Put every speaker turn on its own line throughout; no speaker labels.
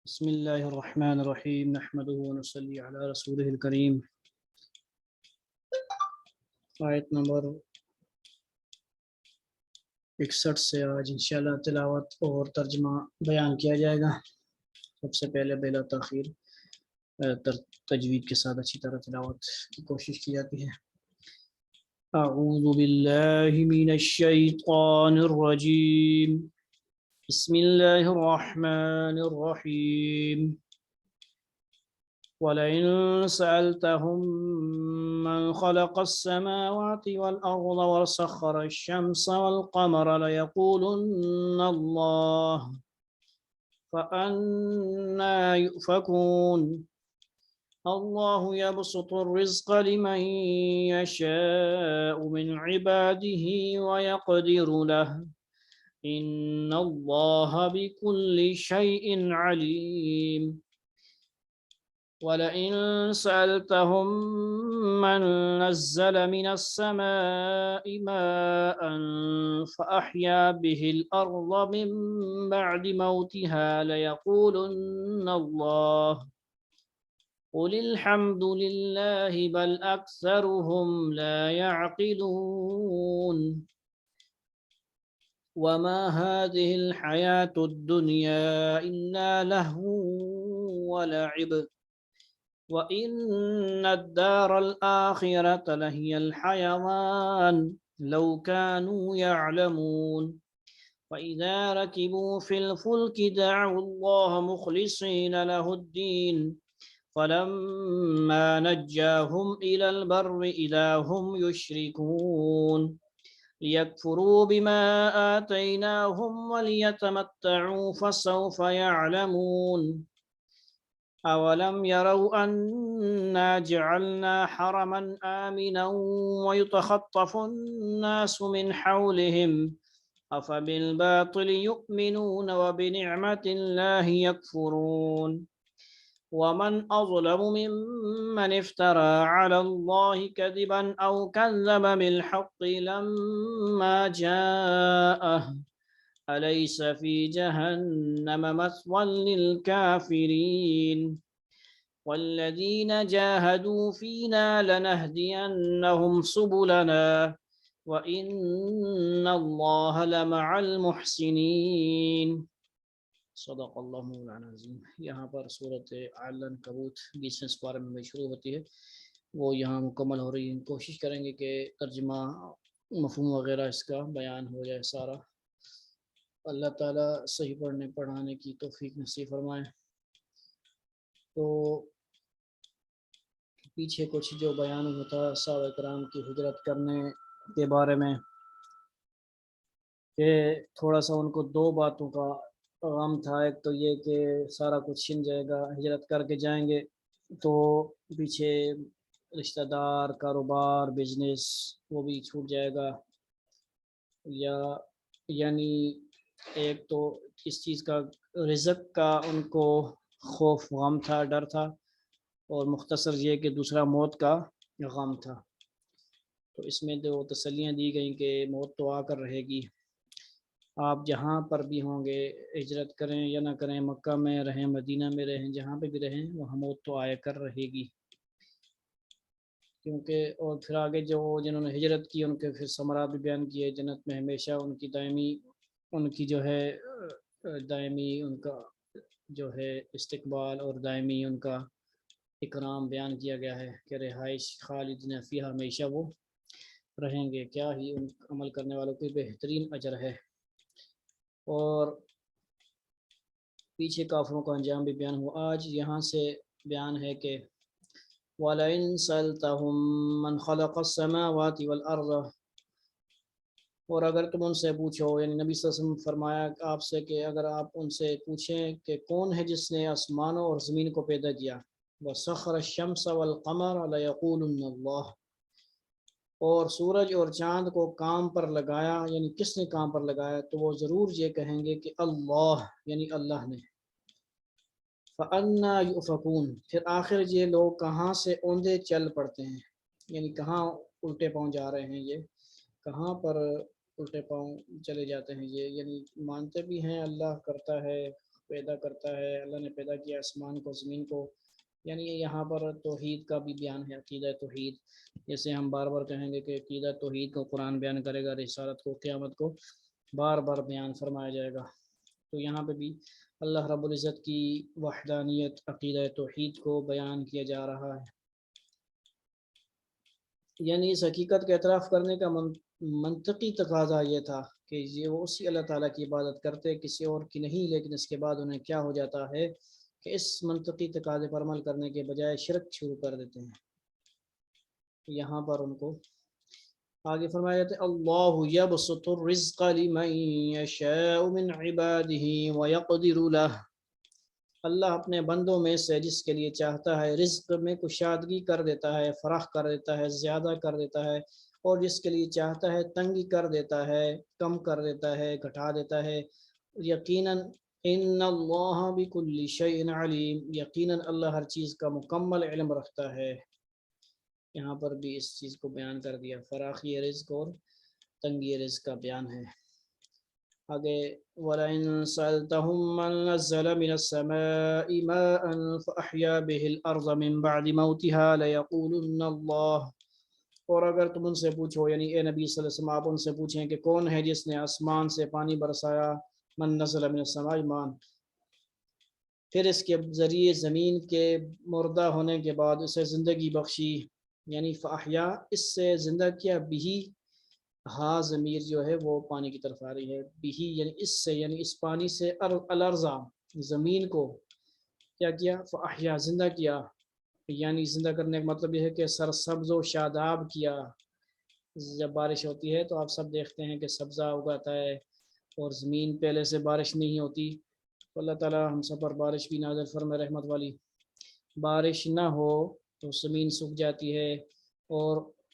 بسم اللہ الرحمن الرحیم نحمدہ ونصلی علی رسولہ الکریم۔ آیت نمبر 61 سے آج انشاءاللہ تلاوت اور ترجمہ بیان کیا جائے گا۔ سب سے پہلے بلا تاخیر تجوید کے ساتھ اچھی طرح تلاوت کی کوشش کی جاتی ہے۔ اعوذ باللہ من الشیطان الرجیم، بسم اللہ الرحمن الرحیم۔ وَلَئِن سَأَلْتَهُم مَّنْ خَلَقَ السَّمَاوَاتِ وَالْأَرْضَ وَسَخَّرَ الشَّمْسَ وَالْقَمَرَ لَيَقُولُنَّ اللَّهُ فَأَنَّىٰ يُؤْفَكُونَ اللَّهُ يَبْسُطُ الرِّزْقَ لِمَن يَشَاءُ مِنْ عِبَادِهِ وَيَقْدِرُ لَهُ إِنَّ اللَّهَ بِكُلِّ شَيْءٍ عَلِيمٌ وَلَئِن سَأَلْتَهُم مَّن نَّزَّلَ مِنَ السَّمَاءِ مَاءً فَأَحْيَا بِهِ الْأَرْضَ مِن بَعْدِ مَوْتِهَا لَيَقُولُنَّ اللَّهُ قُلِ الْحَمْدُ لِلَّهِ بَلْ أَكْثَرُهُمْ لَا يَعْقِلُونَ وَمَا هَٰذِهِ الْحَيَاةُ الدُّنْيَا إِلَّا لَهْوٌ وَلَعِبٌ وَإِنَّ الدَّارَ الْآخِرَةَ لَهِيَ الْحَيَوَانُ لَوْ كَانُوا يَعْلَمُونَ فَإِذَا رَكِبُوا فِي الْفُلْكِ دَعَوُا اللَّهَ مُخْلِصِينَ لَهُ الدِّينَ فَلَمَّا نَجَّاهُمْ إِلَى الْبَرِّ إِذَا هُمْ يُشْرِكُونَ لِيَكْفُرُوا بِمَا آتَيْنَاهُمْ وَلِيَتَمَتَّعُوا فَسَوْفَ يَعْلَمُونَ أَوَلَمْ يَرَوْا أَنَّا جَعَلْنَا حَرَمًا آمِنًا وَيُتَخَطَّفُ النَّاسُ مِنْ حَوْلِهِمْ أَفَبِالْبَاطِلِ يُؤْمِنُونَ وَبِنِعْمَةِ اللَّهِ يَكْفُرُونَ وَمَنْ أَظْلَمُ مِمَّنِ افْتَرَىٰ عَلَى اللَّهِ كَذِبًا أَوْ كَذَّبَ بِالْحَقِّ لَمَّا جَاءَهُ أَلَيْسَ فِي جَهَنَّمَ مَثْوًى لِلْكَافِرِينَ وَالَّذِينَ جَاهَدُوا فِينَا لَنَهْدِيَنَّهُمْ سُبُلَنَا وَإِنَّ اللَّهَ لَمَعَ الْمُحْسِنِينَ صدق اللہ مولانا عظیم۔ یہاں پر سورۃ العنکبوت 20ویں سپارے میں شروع ہوتی ہے، وہ یہاں مکمل ہو رہی ہے۔ کوشش کریں گے کہ ترجمہ مفہوم وغیرہ اس کا بیان ہو جائے سارا۔ اللہ تعالیٰ صحیح پڑھنے پڑھانے کی توفیق نصیب فرمائے۔ تو پیچھے کچھ جو بیان ہوا تھا صحابہ کرام کی ہجرت کرنے کے بارے میں، کہ تھوڑا سا ان کو دو باتوں کا غم تھا۔ ایک تو یہ کہ سارا کچھ چھن جائے گا، ہجرت کر کے جائیں گے تو پیچھے رشتہ دار، کاروبار، بزنس وہ بھی چھوٹ جائے گا، یعنی ایک تو اس چیز کا رزق کا ان کو خوف غم تھا، ڈر تھا، اور مختصر یہ کہ دوسرا موت کا غم تھا۔ تو اس میں جو تسلیاں دی گئیں کہ موت تو آ کر رہے گی، آپ جہاں پر بھی ہوں گے، ہجرت کریں یا نہ کریں، مکہ میں رہیں، مدینہ میں رہیں، جہاں پہ بھی رہیں، وہاں موت تو آیا کر رہے گی۔ کیونکہ اور پھر آگے جو جنہوں نے ہجرت کی ان کے پھر ثمرات بھی بیان کیے، جنت میں ہمیشہ ان کی دائمی، ان کی جو ہے دائمی ان کا جو ہے استقبال اور دائمی ان کا اکرام بیان کیا گیا ہے کہ رہائش خالدین فیہا، ہمیشہ وہ رہیں گے۔ کیا ہی ان عمل کرنے والوں کی بہترین اجر ہے۔ اور پیچھے کافروں کا انجام بھی بیان ہوا۔ آج یہاں سے بیان ہے کہ وَلَئِن سَأَلْتَهُم مَّنْ خَلَقَ السَّمَاوَاتِ وَالْأَرْضَ، اور اگر تم ان سے پوچھو، یعنی نبی صلی اللہ علیہ وسلم فرمایا آپ سے کہ اگر آپ ان سے پوچھیں کہ کون ہے جس نے آسمانوں اور زمین کو پیدا کیا، وَسَخَّرَ الشَّمْسَ وَالْقَمَرَ لَيَقُولُنَّ اللَّهُ، اور سورج اور چاند کو کام پر لگایا، یعنی کس نے کام پر لگایا، تو وہ ضرور یہ کہیں گے کہ اللہ، یعنی اللہ نے۔ فَأَنَّىٰ يُؤْفَكُونَ، پھر آخر یہ لوگ کہاں سے اوندے چل پڑتے ہیں، یعنی کہاں الٹے پاؤں جا رہے ہیں، یہ کہاں پر الٹے پاؤں چلے جاتے ہیں یہ، یعنی مانتے بھی ہیں اللہ کرتا ہے، پیدا کرتا ہے، اللہ نے پیدا کیا آسمان کو زمین کو، یعنی یہاں پر توحید کا بھی بیان ہے، عقیدہ توحید، جیسے ہم بار بار کہیں گے کہ عقیدہ توحید کو قرآن بیان کرے گا، رسالت کو، قیامت کو بار بار بیان فرمایا جائے گا۔ تو یہاں پہ بھی اللہ رب العزت کی وحدانیت، عقیدہ توحید کو بیان کیا جا رہا ہے، یعنی اس حقیقت کا اعتراف کرنے کا منطقی تقاضا یہ تھا کہ یہ وہ اسی اللہ تعالیٰ کی عبادت کرتے، کسی اور کی نہیں، لیکن اس کے بعد انہیں کیا ہو جاتا ہے کہ اس منطقی تقاضے پر عمل کرنے کے بجائے شرک شروع کر دیتے ہیں۔ یہاں پر ان کو آگے فرمایا جاتا ہے اللہ یبسط الرزق لمن یشاء من عباده ویقدر له، اللہ اپنے بندوں میں سے جس کے لیے چاہتا ہے رزق میں کشادگی کر دیتا ہے، فراخ کر دیتا ہے، زیادہ کر دیتا ہے، اور جس کے لیے چاہتا ہے تنگی کر دیتا ہے، کم کر دیتا ہے، گھٹا دیتا ہے۔ یقیناً ان اللہ بکل شیء علیم، یقیناً اللہ ہر چیز کا مکمل علم رکھتا ہے۔ یہاں پر بھی اس چیز کو بیان کر دیا، فراخی رزق اور تنگی رزق کا بیان ہے۔ آگے وَلَئِن سَأَلْتَهُم مَّن نَّزَّلَ مِنَ السَّمَاءِ مَاءً فَأَحْيَا بِهِ الْأَرْضَ مِن بَعْدِ مَوْتِهَا لَيَقُولُنَّ اللَّهُ، اور اگر تم ان سے پوچھو، یعنی اے نبی صلی اللہ علیہ وسلم آپ ان سے پوچھیں کہ کون ہے جس نے آسمان سے پانی برسایا، من نزل من السماء ماء، پھر اس کے ذریعے زمین کے مردہ ہونے کے بعد اسے زندگی بخشی، یعنی فاحیا اس سے زندہ کیا، بھی ہاں ضمیر جو ہے وہ پانی کی طرف آ رہی ہے، بھی یعنی اس سے، یعنی اس پانی سے الارض زمین کو کیا فاحیا زندہ کیا، یعنی زندہ کرنے کا مطلب یہ ہے کہ سرسبز و شاداب کیا۔ جب بارش ہوتی ہے تو آپ سب دیکھتے ہیں کہ سبزہ اگاتا ہے، اور زمین پہلے سے بارش نہیں ہوتی تو اللہ تعالیٰ ہم سب پر بارش بھی نازل فرمائے رحمت والی۔ بارش نہ ہو تو زمین سوکھ جاتی ہے اور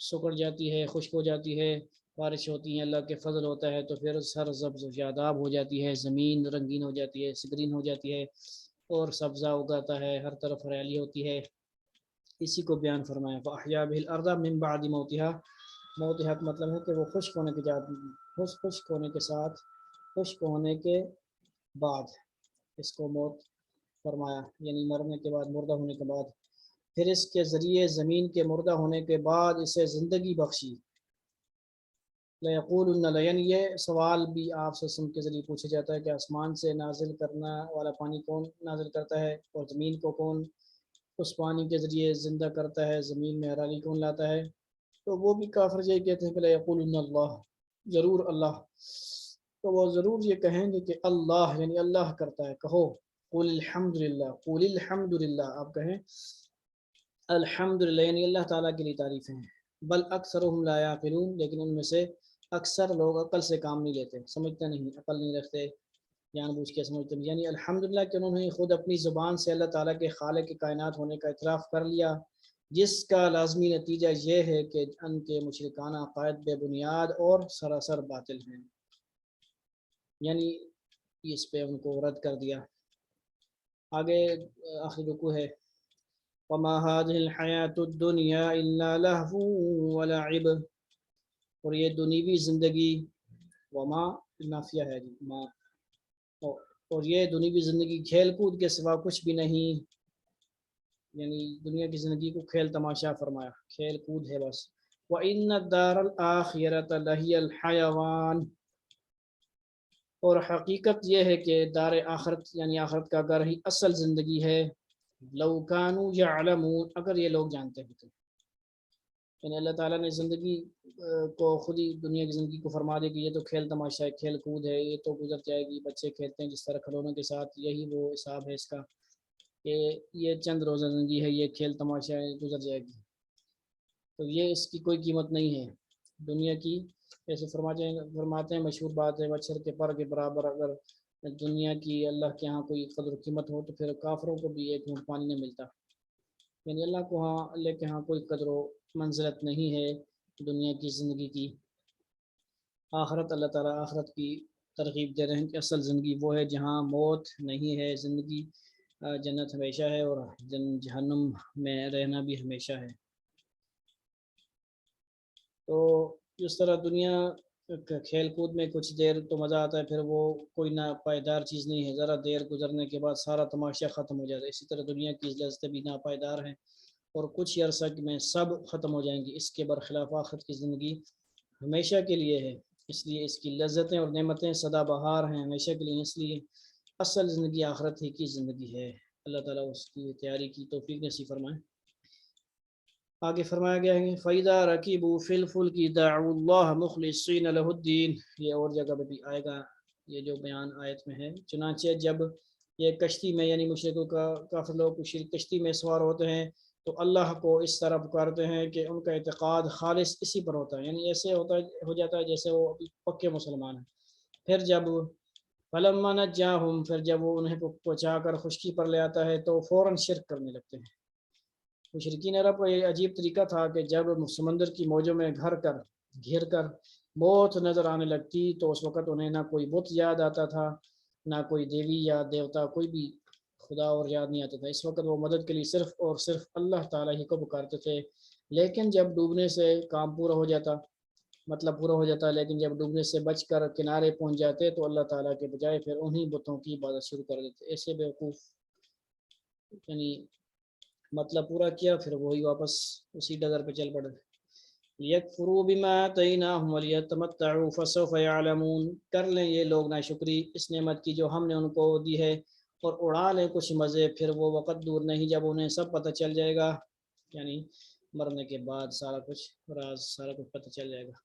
سکڑ جاتی ہے، خشک ہو جاتی ہے، بارش ہوتی ہے اللہ کے فضل ہوتا ہے تو پھر سرسبز و شاداب ہو جاتی ہے، زمین رنگین ہو جاتی ہے، سگرین ہو جاتی ہے، اور سبزہ اگاتا ہے، ہر طرف ہریالی ہوتی ہے۔ اسی کو بیان فرمایا فاحیا بہ الارض من بعد موتها، موتها کا مطلب ہے کہ وہ خشک ہونے کے خشک ہونے کے ساتھ، خشک ہونے کے بعد اس کو موت فرمایا، یعنی مرنے کے بعد، مردہ ہونے کے بعد، پھر اس کے ذریعے زمین کے مردہ ہونے کے بعد اسے زندگی بخشی۔ لَيَقُولُنَّ، یعنی یہ سوال بھی آپ سے سن کے ذریعے پوچھا جاتا ہے کہ آسمان سے نازل کرنا والا پانی کون نازل کرتا ہے، اور زمین کو کون اس پانی کے ذریعے زندہ کرتا ہے، زمین میں ہریالی کون لاتا ہے؟ تو وہ بھی کافر یہ کہتے ہیں کہ لَيَقُولُنَّ اللَّهُ، ضرور اللہ، تو وہ ضرور یہ کہیں گے کہ اللہ، یعنی اللہ کرتا ہے۔ کہو قُلِ الْحَمْدُ لِلَّهِ، قُلِ الْحَمْدُ لِلَّهِ، آپ کہیں الحمدللہ، یعنی اللہ تعالیٰ کے لیے تعریفیں ہیں۔ بل اکثرهم لا یعقلون، لیکن ان میں سے اکثر لوگ عقل سے کام نہیں لیتے، سمجھتے نہیں، عقل نہیں رکھتے، جان بوجھ کے سمجھتے نہیں۔ یعنی الحمدللہ کہ انہوں نے خود اپنی زبان سے اللہ تعالیٰ کے خالق کائنات ہونے کا اعتراف کر لیا، جس کا لازمی نتیجہ یہ ہے کہ ان کے مشرکانہ عقائد بے بنیاد اور سراسر باطل ہیں، یعنی اس پہ ان کو رد کر دیا۔ آگے آخری رکوع ہے وَمَا هَذِهِ الْحَيَاةُ الدُّنْيَا إِلَّا لَهْوٌ وَلَعِبٌ، اور یہ دنیوی زندگی، وما نافیہ ہے جی، ما، اور یہ دنیوی زندگی کھیل کود کے سوا کچھ بھی نہیں، یعنی دنیا کی زندگی کو کھیل تماشا فرمایا، کھیل کود ہے بس۔ وَإِنَّ الدَّارَ الْآخِرَةَ لَهِيَ الْحَيَوَانُ، اور حقیقت یہ ہے کہ دار آخرت، یعنی آخرت کا گھر ہی اصل زندگی ہے۔ لو کانوا یعلمون، اگر یہ لوگ جانتے ہوتے، یعنی اللہ تعالیٰ نے زندگی کو خود ہی دنیا کی زندگی کو فرما دے کہ یہ تو کھیل تماشا ہے، کھیل کود ہے، یہ تو گزر جائے گی، بچے کھیلتے ہیں جس طرح کھلونوں کے ساتھ، یہی وہ حساب ہے اس کا، کہ یہ چند روزہ زندگی ہے، یہ کھیل تماشا ہے، گزر جائے گی، تو یہ اس کی کوئی قیمت نہیں ہے دنیا کی۔ جیسے فرماتے ہیں مشہور بات ہے، مچھر کے پر کے برابر اگر دنیا کی اللہ کے ہاں کوئی قدر و قیمت ہو تو پھر کافروں کو بھی ایک گھونٹ پانی نہ ملتا، یعنی اللہ کے ہاں کوئی قدر و منزلت نہیں ہے دنیا کی زندگی کی۔ آخرت، اللہ تعالیٰ آخرت کی ترغیب دے رہے ہیں کہ اصل زندگی وہ ہے جہاں موت نہیں ہے، زندگی جنت ہمیشہ ہے، اور جہنم میں رہنا بھی ہمیشہ ہے۔ تو جس طرح دنیا کھیل کود میں کچھ دیر تو مزہ آتا ہے، پھر وہ کوئی نہ پائیدار چیز نہیں ہے، ذرا دیر گزرنے کے بعد سارا تماشا ختم ہو جاتا ہے۔ اسی طرح دنیا کی لذتیں بھی ناپائیدار ہیں اور کچھ ہی عرصہ میں سب ختم ہو جائیں گی، اس کے برخلاف آخرت کی زندگی ہمیشہ کے لیے ہے، اس لیے اس کی لذتیں اور نعمتیں سدا بہار ہیں ہمیشہ کے لیے، اس لیے اصل زندگی آخرت ہی کی زندگی ہے۔ اللہ تعالیٰ اس کی تیاری کی توفیق نصیب فرمائے۔ آگے فرمایا گیا ہے فَإِذَا رَكِبُوا فِي الْفُلْكِ دَعُوا اللَّهَ مُخْلِصِينَ لَهُ الدِّينَ، یہ اور جگہ پہ بھی آئے گا یہ جو بیان آیت میں ہے۔ چنانچہ جب یہ کشتی میں یعنی مشرکوں کا کافر لوگ کشتی میں سوار ہوتے ہیں تو اللہ کو اس طرح پکارتے ہیں کہ ان کا اعتقاد خالص اسی پر ہوتا ہے، یعنی ایسے ہو جاتا ہے جیسے وہ پکے مسلمان ہیں۔ پھر جب فَلَمَّا نَجَّاهُمْ، پھر جب وہ انہیں پہنچا کر خشکی پر لے آتا ہے تو فوراً شرک کرنے لگتے ہیں۔ مشرکین عرب کا یہ عجیب طریقہ تھا کہ جب سمندر کی موجوں میں گھر کر موت نظر آنے لگتی تو اس وقت انہیں نہ کوئی بت یاد آتا تھا، نہ کوئی دیوی یا دیوتا، کوئی بھی خدا اور یاد نہیں آتا تھا۔ اس وقت وہ مدد کے لیے صرف اور صرف اللہ تعالیٰ ہی کو پکارتے تھے۔ لیکن جب ڈوبنے سے کام پورا ہو جاتا، لیکن جب ڈوبنے سے بچ کر کنارے پہنچ جاتے تو اللہ تعالیٰ کے بجائے پھر انہی بتوں کی عبادت شروع کر دیتے۔ ایسے بیوقوف یعنی مطلب پورا کیا پھر وہی واپس اسی ڈگر پہ چل پڑے۔ لیکفروا بما آتیناہم ولیتمتعوا فسوف یعلمون، کر لیں یہ لوگ ناشکری اس نعمت کی جو ہم نے ان کو دی ہے اور اڑا لیں کچھ مزے، پھر وہ وقت دور نہیں جب انہیں سب پتہ چل جائے گا، یعنی مرنے کے بعد سارا کچھ پتہ چل جائے گا۔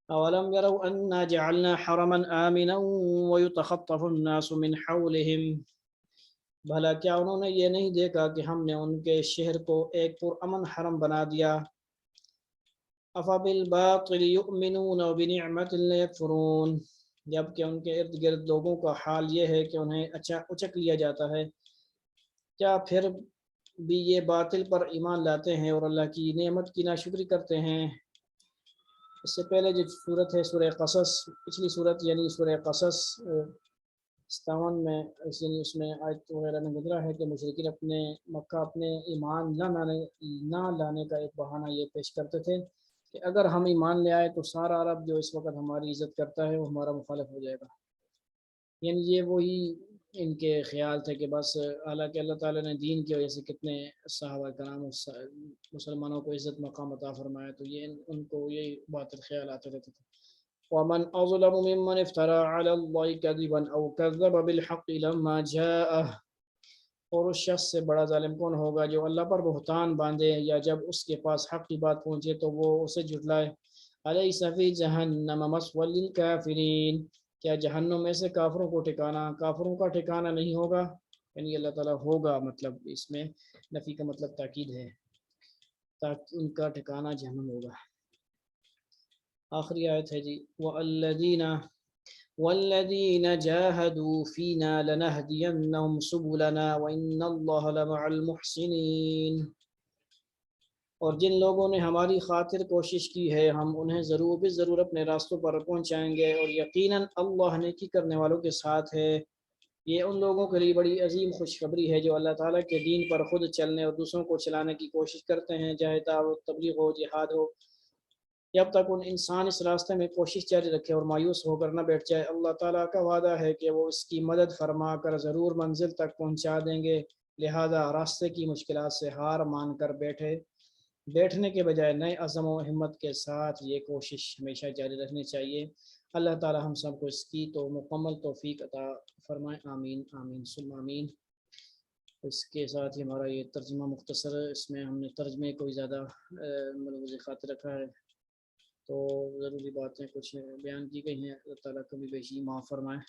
اولم يروا انا جعلنا حرما آمنا ويتخطف الناس من حولهم، بھلا کیا انہوں نے یہ نہیں دیکھا کہ ہم نے ان کے شہر کو ایک پرامن حرم بنا دیا۔ افبالباطل یؤمنون وبنعمت اللہ یکفرون، جبکہ ان کے ارد گرد لوگوں کا حال یہ ہے کہ انہیں اچک لیا جاتا ہے، کیا پھر بھی یہ باطل پر ایمان لاتے ہیں اور اللہ کی نعمت کی ناشکری کرتے ہیں۔ اس سے پہلے جو صورت ہے سورہ قصص، پچھلی صورت یعنی سورہ قصص 57 میں اس میں آیت وغیرہ میں گزرا ہے کہ مشرکین اپنے مکہ اپنے ایمان نہ لانے کا ایک بہانہ یہ پیش کرتے تھے کہ اگر ہم ایمان لے آئے تو سارا عرب جو اس وقت ہماری عزت کرتا ہے وہ ہمارا مخالف ہو جائے گا، یعنی یہ وہی ان کے خیال تھے کہ بس، حالانکہ اللہ تعالیٰ نے دین کی وجہ سے کتنے صحابہ کرام مسلمانوں کو عزت مقام عطا فرمایا، تو یہ ان کو یہی باطل خیال آتے رہتے تھے۔ ومن أظلم ممن افترى على الله كذبا أو كذب بالحق لما جاءه، اور اس شخص سے بڑا ظالم کون ہوگا جو اللہ پر بہتان باندھے یا جب اس کے پاس حق کی بات پہنچے تو وہ اسے جھٹلائے۔ أليس في جهنم مثوى للكافرين، کیا جہنم میں سے کافروں کا ٹھکانہ نہیں ہوگا، یعنی اللہ تعالیٰ ہوگا مطلب اس میں نفی کا مطلب تاکید ہے، تاکہ ان کا ٹھکانہ جہنم ہوگا۔ آخری آیت ہے جی والذین جاہدوا فینا لنہدینہم سبلنا وان اللہ لمع المحسنین، اور جن لوگوں نے ہماری خاطر کوشش کی ہے ہم انہیں ضرور اپنے راستوں پر پہنچائیں گے، اور یقیناً اللہ نیکی کرنے والوں کے ساتھ ہے۔ یہ ان لوگوں کے لیے بڑی عظیم خوشخبری ہے جو اللہ تعالیٰ کے دین پر خود چلنے اور دوسروں کو چلانے کی کوشش کرتے ہیں، چاہے دعوت تبلیغ ہو، جہاد ہو، جب تک ان انسان اس راستے میں کوشش جاری رکھے اور مایوس ہو کر نہ بیٹھ جائے۔ اللہ تعالیٰ کا وعدہ ہے کہ وہ اس کی مدد فرما کر ضرور منزل تک پہنچا دیں گے، لہذا راستے کی مشکلات سے ہار مان کر بیٹھنے کے بجائے نئے عزم و ہمت کے ساتھ یہ کوشش ہمیشہ جاری رکھنی چاہیے۔ اللہ تعالیٰ ہم سب کو اس کی تو مکمل توفیق عطا فرمائے، آمین آمین ثم آمین۔ اس کے ساتھ ہی ہمارا یہ ترجمہ مختصر ہے، اس میں ہم نے ترجمے کوئی زیادہ ملحوظ خاطر رکھا ہے تو ضروری باتیں کچھ بیان کی گئی ہیں، اللہ تعالیٰ کمی بیشی معاف فرمائے۔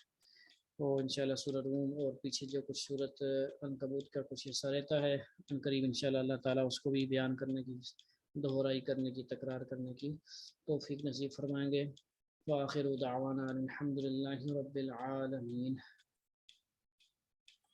تو انشاءاللہ سورہ روم اور پیچھے جو کچھ سورت عنکبوت کا کچھ حصہ رہتا ہے ان قریب انشاءاللہ اللہ تعالیٰ اس کو بھی بیان کرنے کی، دہرائی کرنے کی، تکرار کرنے کی توفیق نصیب فرمائیں گے۔ وآخر دعوانا الحمد للہ رب العالمین۔